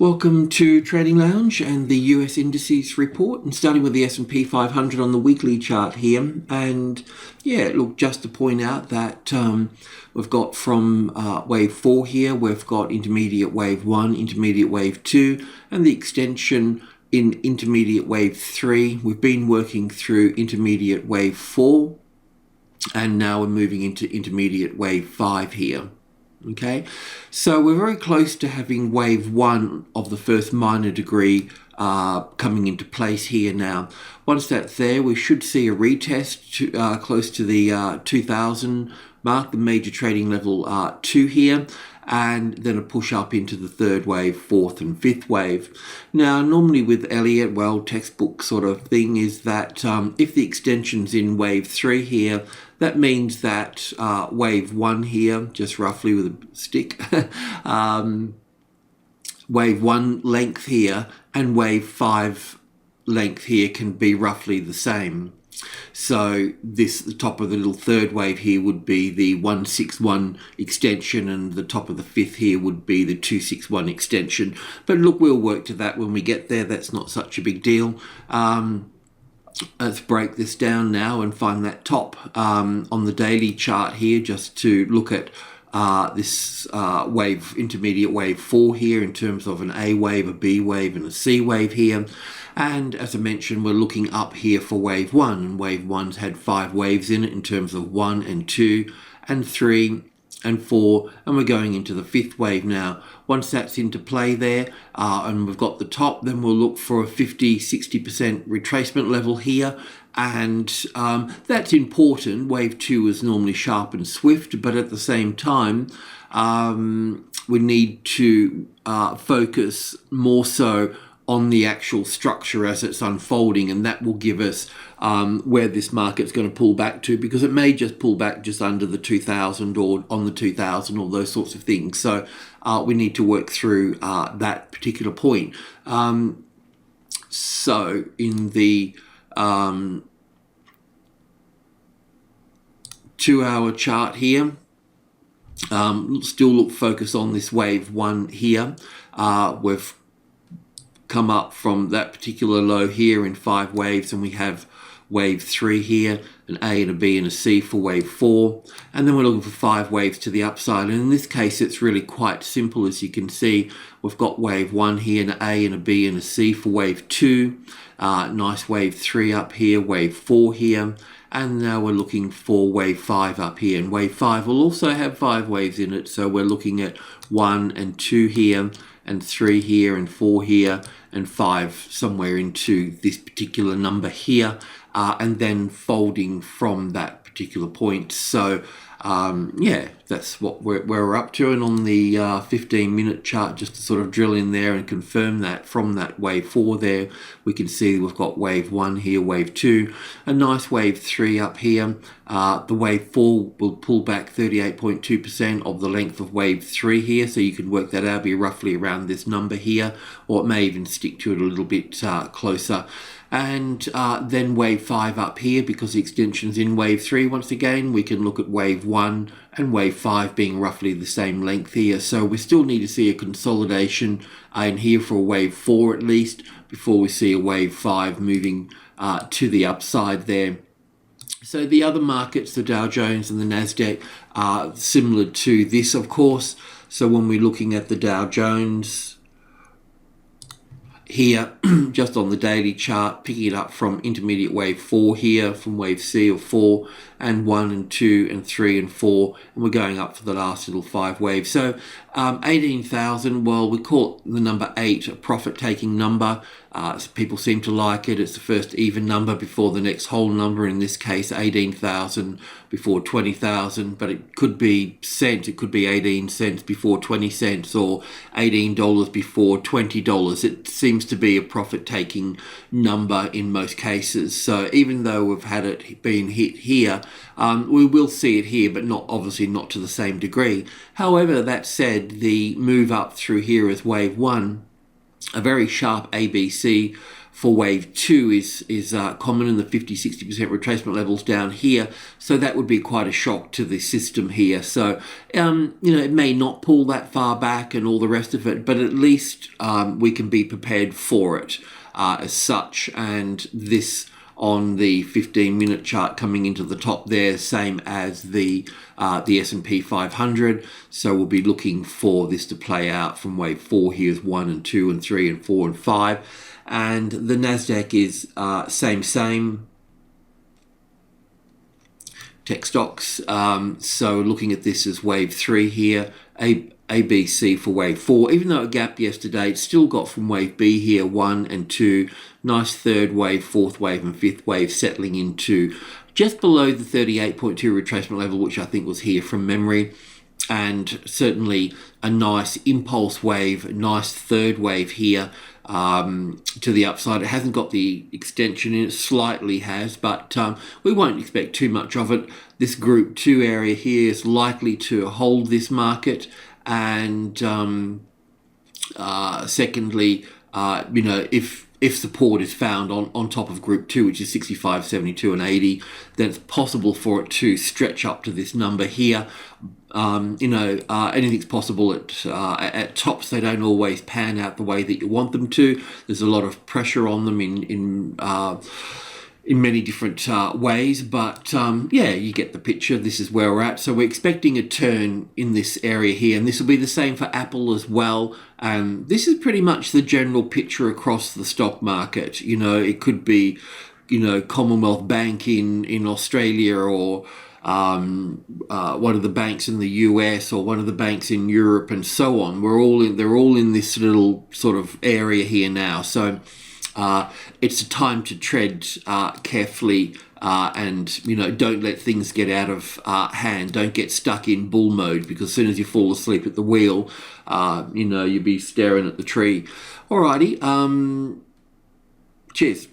Welcome to Trading Lounge and the US indices report, and starting with the S&P 500 on the weekly chart here. And yeah, look, just to point out that we've got from wave 4 here, we've got intermediate wave 1, intermediate wave 2, and the extension in intermediate wave 3. We've been working through intermediate wave 4, and now we're moving into intermediate wave 5 here. Okay, so we're very close to having wave 1 of the first minor degree coming into place here now. Once that's there, we should see a retest close to the 2000 mark, the major trading level 2 here, and then a push up into the third wave, fourth and fifth wave. Now, normally with Elliott, well, textbook sort of thing is that if the extension's in wave 3 here, that means that wave 1 here, just roughly with a stick, wave 1 length here and wave 5 length here can be roughly the same. So the top of the little third wave here would be the 161 extension, and the top of the fifth here would be the 261 extension. But look, we'll work to that when we get there. That's not such a big deal. Let's break this down now and find that top on the daily chart here, just to look at this wave, intermediate wave 4 here, in terms of an A wave, a B wave and a C wave here. And as I mentioned, we're looking up here for wave 1, and wave 1's had 5 waves in it in terms of 1 and 2 and 3 and 4, and we're going into the 5th wave now. Once that's into play there, and we've got the top, then we'll look for a 50-60% retracement level here, and that's important. Wave 2 is normally sharp and swift, but at the same time, we need to focus more so on the actual structure as it's unfolding, and that will give us where this market's going to pull back to, because it may just pull back just under the 2000 or on the 2000 or those sorts of things. So we need to work through that particular point. So in the 2-hour chart here, still focus on this wave 1 here. We've come up from that particular low here in 5 waves, and we have wave 3 here, an A and a B and a C for wave 4, and then we're looking for 5 waves to the upside. And in this case, it's really quite simple. As you can see, we've got wave 1 here, an A and a B and a C for wave 2, nice wave 3 up here, wave 4 here, and now we're looking for wave 5 up here, and wave 5 will also have 5 waves in it. So we're looking at 1 and 2 here, and 3 here, and 4 here, and 5 somewhere into this particular number here, and then folding from that particular point. So yeah, that's what we're up to. And on the 15-minute chart, just to sort of drill in there and confirm that from that wave 4 there, we can see we've got wave 1 here, wave 2, a nice wave 3 up here. The wave 4 will pull back 38.2% of the length of wave 3 here, so you can work that out, be roughly around this number here, or it may even stick to it a little bit closer. And then wave 5 up here, because the extension's in wave 3. Once again, we can look at wave 1 and wave 5 being roughly the same length here. So we still need to see a consolidation in here for a wave 4 at least, before we see a wave 5 moving to the upside there. So the other markets, the Dow Jones and the Nasdaq, are similar to this, of course. So when we're looking at the Dow Jones here, just on the daily chart, picking it up from intermediate wave 4 here, from wave C of 4, and 1 and 2 and 3 and 4, and we're going up for the last little 5 waves. So 18,000, well, we call the number 8 a profit-taking number. So people seem to like it. It's the first even number before the next whole number, in this case 18,000 before 20,000, but it could be cents, it could be 18 cents before 20 cents, or $18 before $20. It seems to be a profit-taking number in most cases. So even though we've had it being hit here, we will see it here, but not obviously not to the same degree. However, that said, the move up through here is wave 1, a very sharp ABC for wave 2 is common in the 50-60% retracement levels down here, so that would be quite a shock to the system here. So it may not pull that far back and all the rest of it, but at least we can be prepared for it as such. And this on the 15-minute chart coming into the top there, same as the S&P 500. So we'll be looking for this to play out from wave 4. Here's 1 and 2 and 3 and 4 and 5. And the NASDAQ is same. Tech stocks. So looking at this as wave 3 here, ABC for wave 4. Even though it gapped yesterday, it's still got from wave B here 1 and 2. Nice third wave, fourth wave and fifth wave settling into just below the 38.2 retracement level, which I think was here from memory. And certainly a nice impulse wave, a nice third wave here to the upside. It hasn't got the extension in it, slightly has, but we won't expect too much of it. This group 2 area here is likely to hold this market. And secondly, if support is found on top of group 2, which is 65, 72 and 80, then it's possible for it to stretch up to this number here. Anything's possible at tops. They don't always pan out the way that you want them to. There's a lot of pressure on them in many different ways, but you get the picture. This is where we're at. So we're expecting a turn in this area here, and this will be the same for Apple as well. This is pretty much the general picture across the stock market. It could be, Commonwealth Bank in Australia, or one of the banks in the US, or one of the banks in Europe, and so on. They're all in this little sort of area here now. So it's a time to tread carefully and don't let things get out of hand. Don't get stuck in bull mode, because as soon as you fall asleep at the wheel, you'll be staring at the tree. Alrighty, cheers.